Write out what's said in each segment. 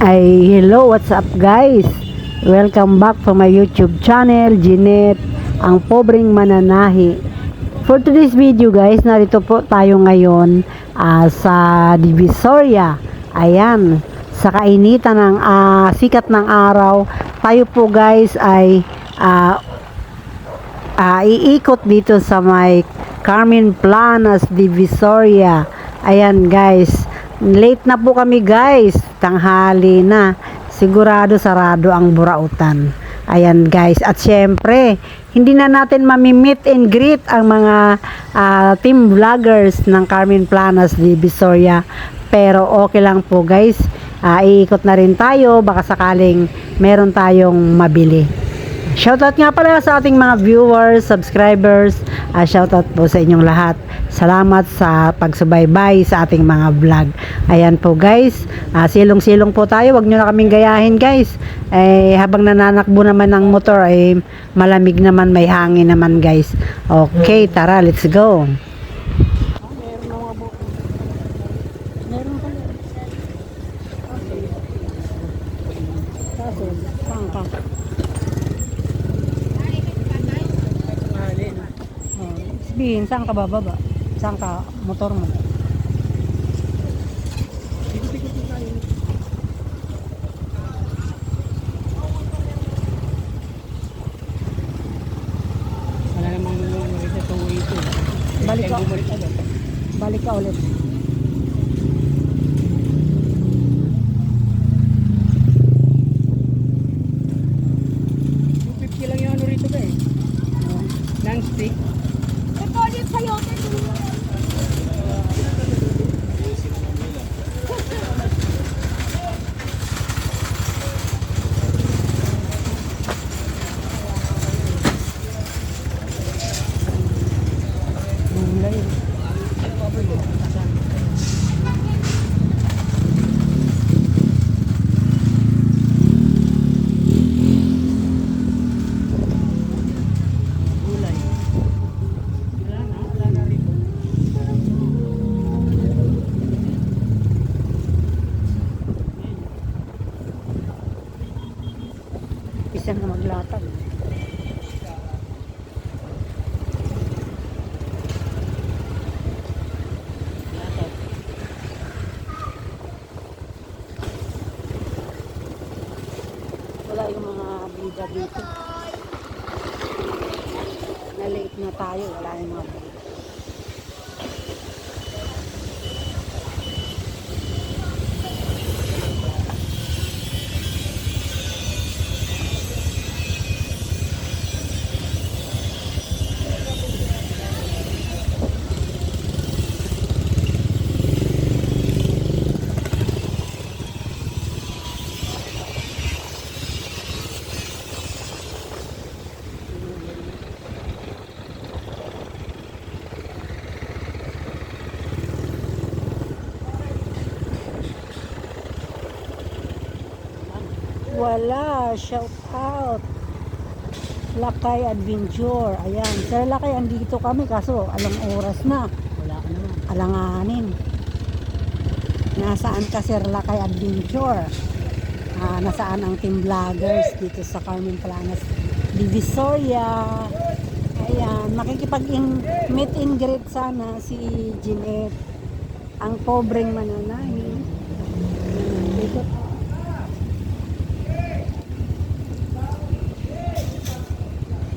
Hello, what's up guys? Welcome back to my YouTube channel, Jeanette, ang pobreng mananahi. For today's video guys, narito po tayo ngayon sa Divisoria. Ayan, sa kainitan ng sikat ng araw, tayo po guys ay iikot dito sa may Carmen Planas, Divisoria. Ayan guys, late na po kami guys, tanghali na, sigurado sarado ang Burautan. Ayan guys, at syempre hindi na natin meet and greet ang mga team vloggers ng Carmen Planas Divisoria, pero okay lang po guys, iikot na rin tayo, baka sakaling meron tayong mabili. Shoutout nga pala sa ating mga viewers, subscribers, shoutout po sa inyong lahat. Salamat sa pagsubaybay sa ating mga vlog. Ayan po guys, silong-silong po tayo, wag nyo na kaming gayahin guys. Habang nananakbo naman ng motor, malamig naman, may hangin naman guys. Okay, tara, let's go. Meron pala. Kaso, pangka. Sabihin, saan ka bababa? Saan ka motor mo? Wala namang ito ito. Balik ka. Balik ka ulit. $250 lang yung ano rito ba eh. Non-stick. Recorded sa'yo. Gulay. Gulay. Wala na rito. Isa na maglatag. Wala yung mga bida dito. Na-late na tayo, wala yung mga bida. Wala, shout out. Lakay Adventure. Ayan, Sir Lakay, andito kami kaso alang oras na. Wala ka naman. Alanganin. Nasaan ka, Sir Lakay Adventure? Nasaan ang team vloggers dito sa Carmen Planas Divisoria? Ayan, makikipag-meet and greet sana si Jeanette, ang pobreng mananahi. Dito.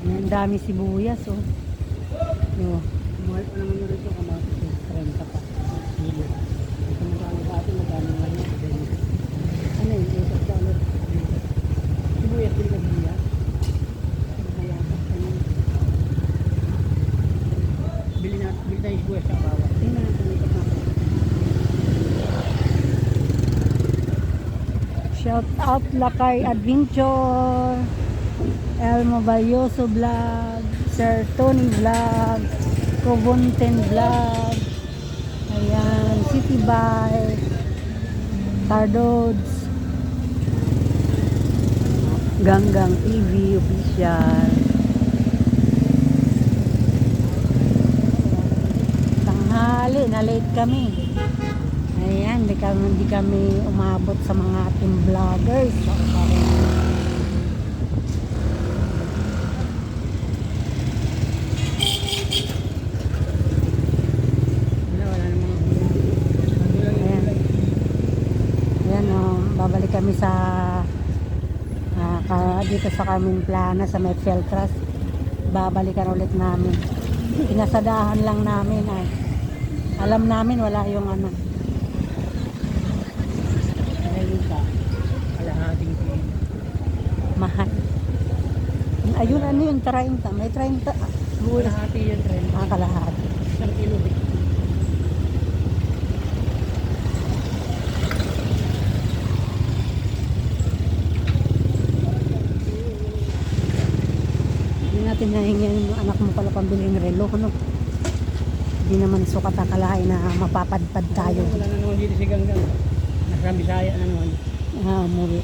Ang dami sibuyas, oh. Oh. Mahal pa naman rito kamatis eh. 30 pa. Kilo. Ito magkano ba ito? Magkano nga yun? Ano yun? $8. Sibuyas din ka sibuyas. Mayapak ka na. Bili tayo sibuyas sa bawat. Tingnan natin ito pa. Shout out Lakay Adventure, Elmo Valioso Vlog, Sir Tony Vlog, Cobunten Vlog, ayan, City Bike, Tardods, Ganggang TV Official. Tanghali, na late kami. Ayan, hindi kami umabot sa mga team vloggers. Wala na mga ulo. Ayan. Ayan o, babalik kami sa dito sa Carmen Plana sa may Feltras. Babalikan ulit namin. Pinasadahan lang namin ay. Alam namin wala yung ano. Ayun ka. Kalahating kilo. Mahal. Ayun, ano yun? 30. May 30. Kalahati yan, friend. Kalahati. Isang kilo. Hindi natin nahingyan yung anak mo pala pambiling relo. Ano? Hindi naman sukat akalain na mapapadpad tayo. Wala na naman dito si Ganggang. Nasa Bisaya na naman. Umuwi.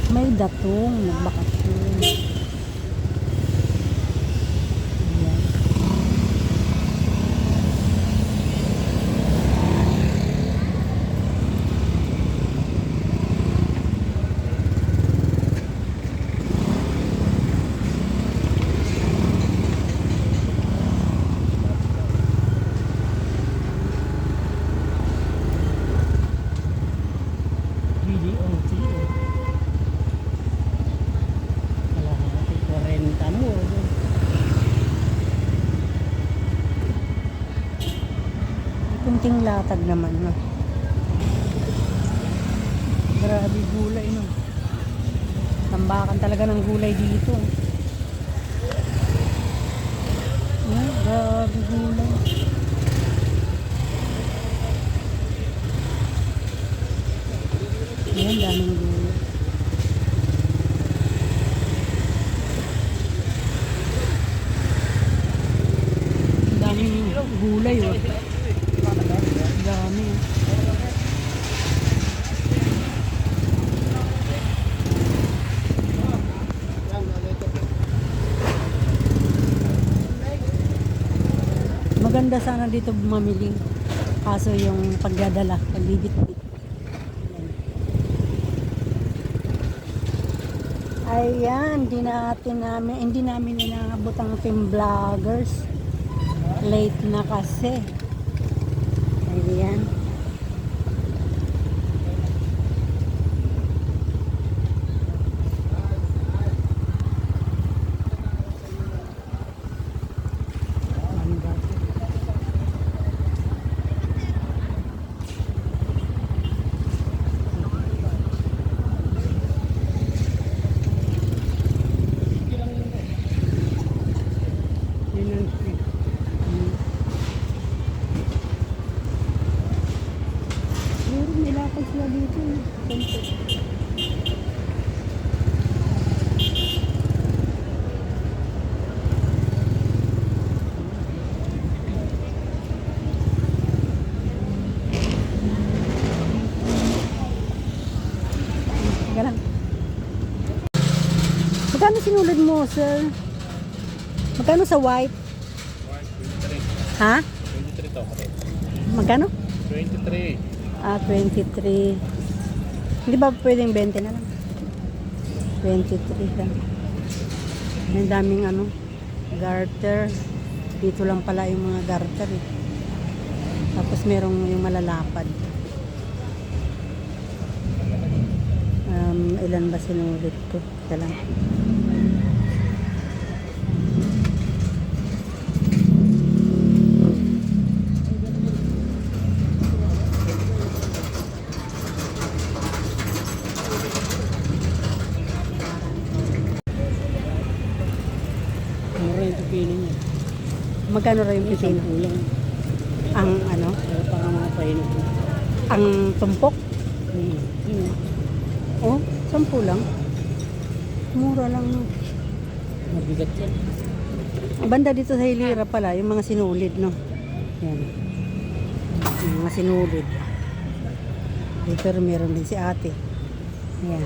May datong. Nagbakasyon. Ayan. GDOT. Kalahati 40 mo. Kunting latag naman. No? Grabe gulay. No? Tambakan talaga ng gulay dito. Grabe gulay. Ayan, daming gulay. Daming gulay, oh. Dami. Maganda sana dito mamili. Kaso yung pagdadala, pagbibitbit. Ayan, hindi namin inaabot ang team vloggers. Late na kasi. Ayan. Yun ang street. Meron nilakad sila dito. Teka lang. Magkano sinulad mo, sir? Magkano sa white? Ha? 23 to. Magkano? 23. 23. Hindi ba pwedeng 20 na lang? 23 lang. Ang daming garter. Dito lang pala yung mga garter eh. Tapos merong yung malalapad. Ilan ba sinulit ko? Teka lang. Mura yung pipino niya. Magkano rin yung Isang pipino? kulang. Ang Para mga painit mo. ang tumpok? Yun. Oh, 10 lang. Mura lang. No? Mabigat yan. Banda dito sa Hilira pala, yung mga sinulid, no? Yan. Yung mga sinulid. Dito rin meron din si ate. Yan.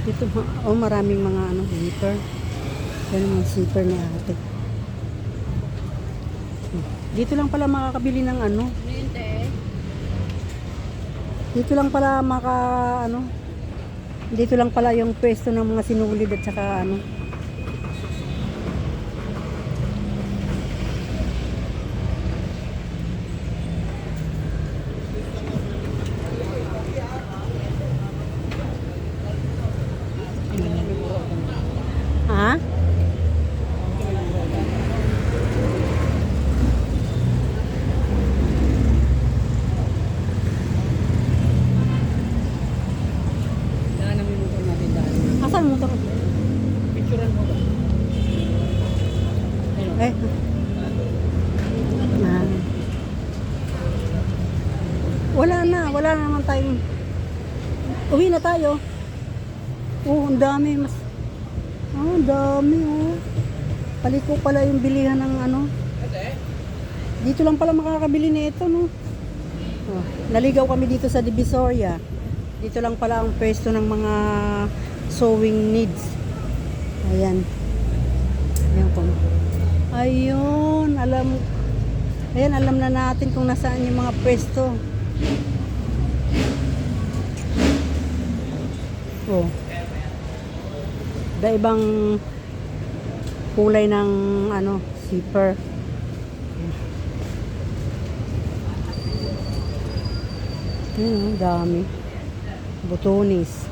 Dito, maraming mga zipper. Yan ang zipper ni ate. Dito lang pala makakabili ng ano. Dito lang pala dito lang pala yung pwesto ng mga sinulid at saka ano. Ha? Kaya namin motor natin dahil. Asan mo to? Picturean mo ba? Ayun. Eh. Ah. Wala na naman tayong uwi na tayo. Oh, ang dami mas. Ang dami oh. Paliko pala yung bilihan ng ano. Dito lang pala makakabili nito no. Oh, naligaw kami dito sa Divisoria. Dito lang pala ang pwesto ng mga sewing needs. Ayan. Ayan po. Ayun, alam na natin kung nasaan yung mga pwesto. Oh. Ibang kulay ng ano, zipper. Dami. Butonis.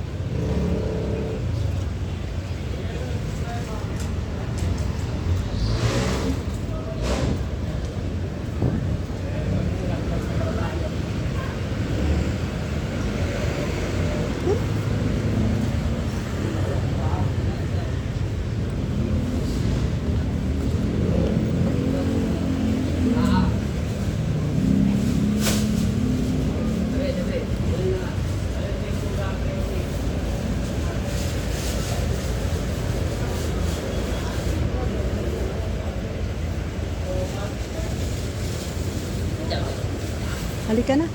Halika na.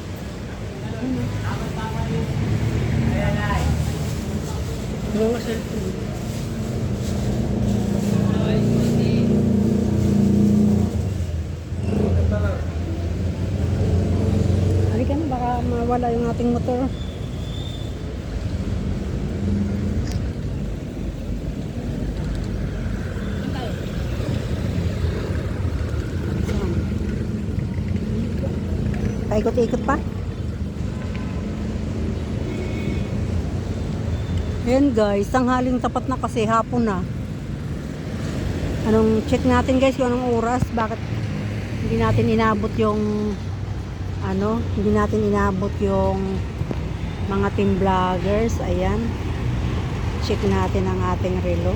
Mga cellphone. Halika na, baka mawala yung ating motor. Paikot-ikot pa. Ayan guys, tanghaling tapat na kasi hapon na. Check natin guys kung anong oras. Bakit hindi natin inabot yung mga team vloggers. Ayan. Check natin ang ating relo.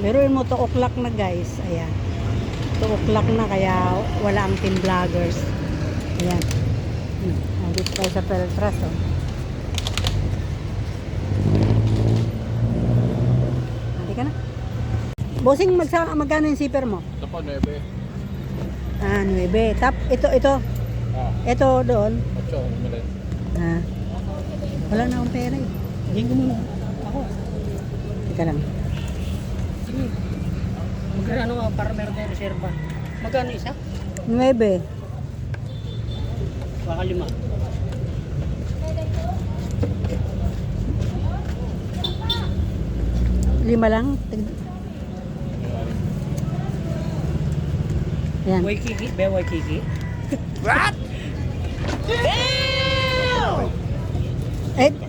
Meron mo 2 o'clock na guys. Ayan. 2 o'clock na kaya wala ang team vloggers. Ayan. Nandito tayo sa Peltras. Oh. Halika na. Bossing, magkano yung zipper mo? Ito po, 9. 9. Ito. Ito doon. 8, umalit. Wala na akong pera eh. Hindi ko muna. Ako. Teka lang. Sige. Magkano nga para meron tayong reserva? Magkano isa? 9. Baka 5. Lima lang. Ayan. Waikiki? Be Waikiki?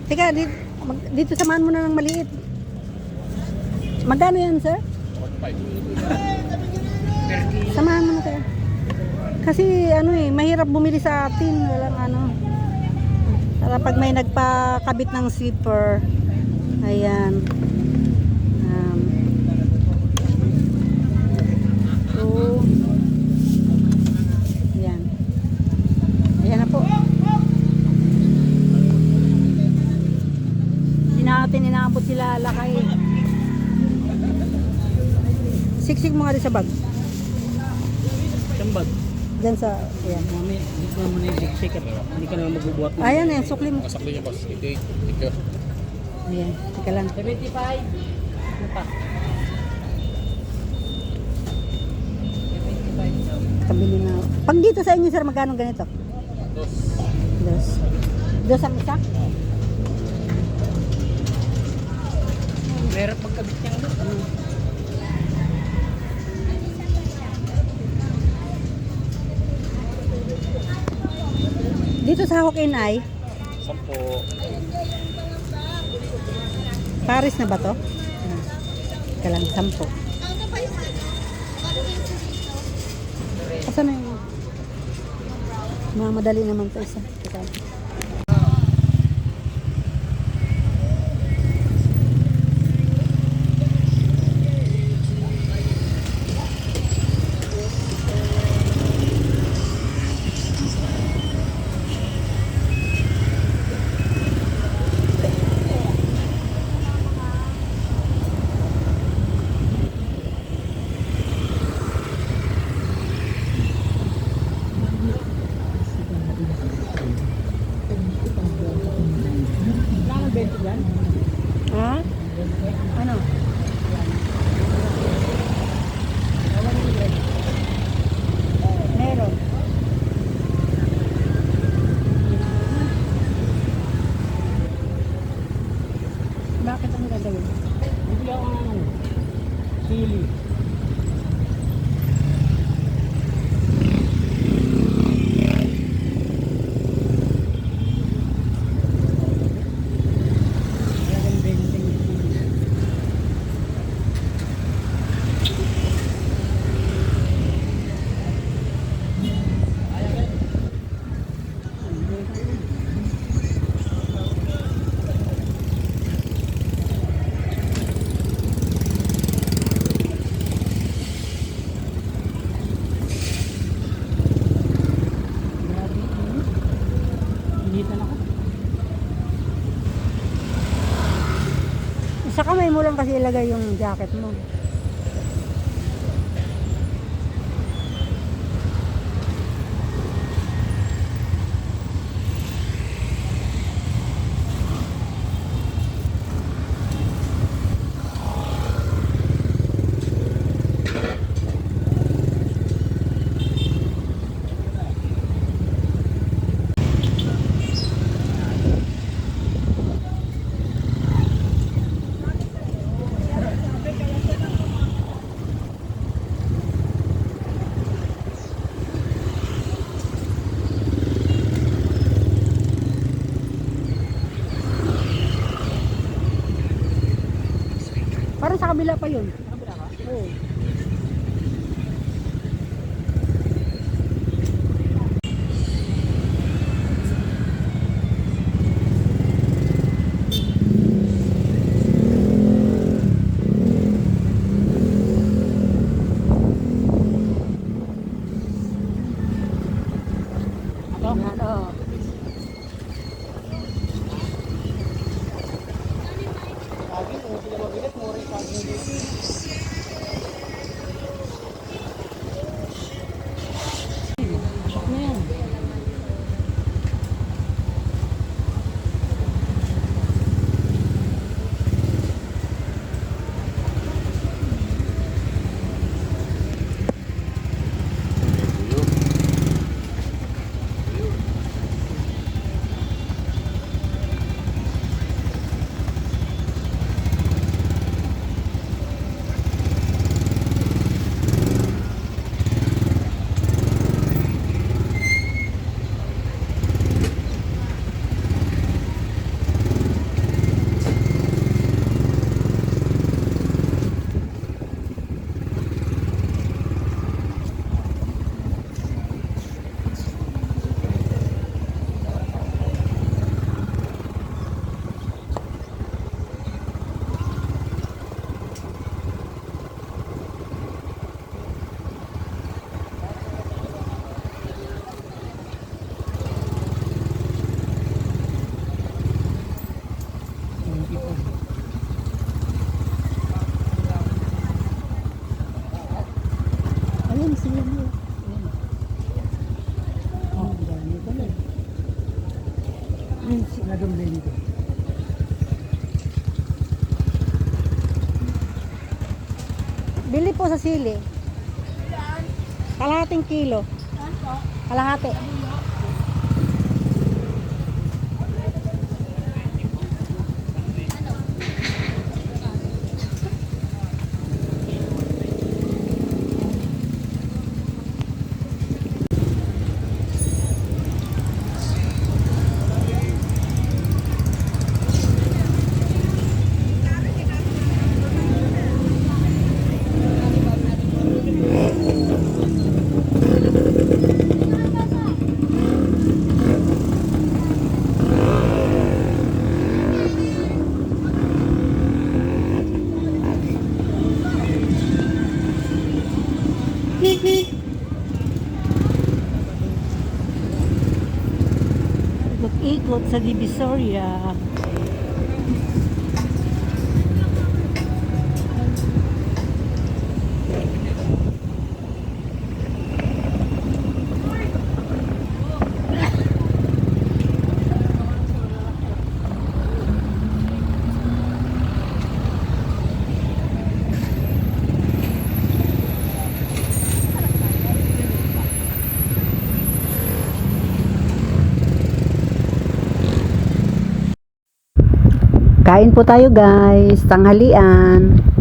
Teka, dito samahan mo na ng maliit. Magkano yan, sir? 1.5. Samahan mo na tayo. Kasi mahirap bumili sa atin. Walang Para pag may nagpakabit ng zipper. Ayan. Ayan. Ayan na po. Hindi natin inaabot sila lakay. Siksik mo nga rin sa bag. Sambag. Diyan sa, ayan. Mami, hindi ko naman yung siksik at hindi ka naman magbubuhat mo. Ayan eh, sukli mo. Kasakli niya, boss. 88. Thank you. Ayan, teka lang. 75. Ano pa? Pag dito sa inyo, sir, magkano ganito? Dos. Dos ang isa? Meron pagkabit niyang doon. Dito sa Hokin ay, 10. Paris na ba to? Teka lang, 10. Asan na yung... Madali naman to isa. Teka lang. Kailangan 20 yan? Ha? Ano? Meron. Bakit ang gagawin? Bibili ako ng ano, sili. Kailangan 20 yung sili. Grabe, initan ako. Sa kamay mo lang kasi ilagay yung jacket mo. Parang sa kabila pa yun. Oo. Yan, oo. Lagi, kung sila mabigat, more yung pagin dito. Pasok na yan. Ayun, sila mo. Oh, dami ko na. Sinadong dito. Bili po sa sili. Kalahating kilo. Kalahati. Ikot-ikot sa Divisoria. Kain po tayo guys, tanghalian.